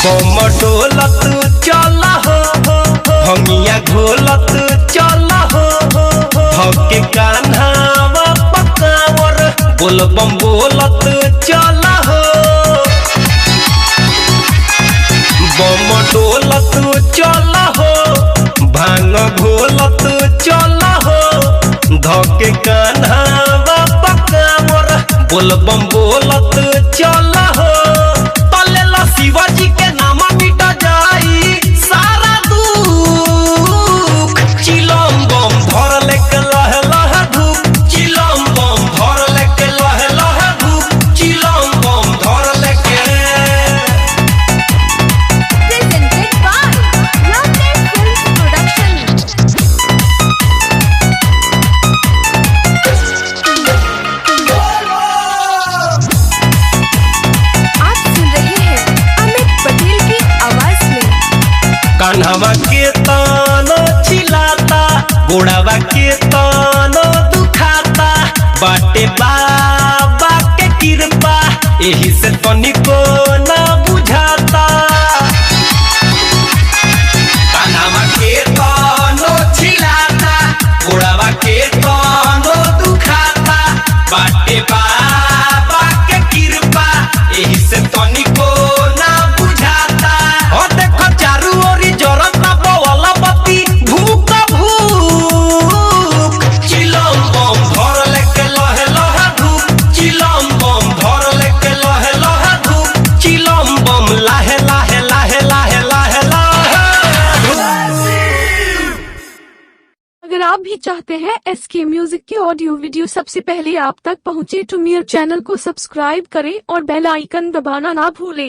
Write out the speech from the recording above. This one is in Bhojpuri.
बम डोलत चल हो भंगिया घोलत चल हो धके कान्हावा पकावर बोल बम बोलत चल हो बम डोलत चल हो भांग घोलत चल हो धके कान्हावा पकावर बोल बम बोलत चल हो शिवाजी के नाम मिट जाई सारा दुख चिलम बम भर लेके लह लह धूप चिलम बम भर लेके लह लह धूप चिलम बम भर लेके presented by Loveland Films Production। आप सुन रहे हैं पटेल की आवाज में। कान्हावा के तानो चिल्लाता गोड़ावा के तानो दुखाता बाटे बाबा के कृपा यही से तनिको ना बुझाता कान्हावा के तानो चिल्लाता गोड़ावा के तानो दुखाता बाटे बाबा के कृपा यही से तनिको अगर आप भी चाहते हैं SK म्यूजिक की ऑडियो वीडियो सबसे पहले आप तक पहुंचे तो मेरे चैनल को सब्सक्राइब करें और बेल आइकन दबाना ना भूलें।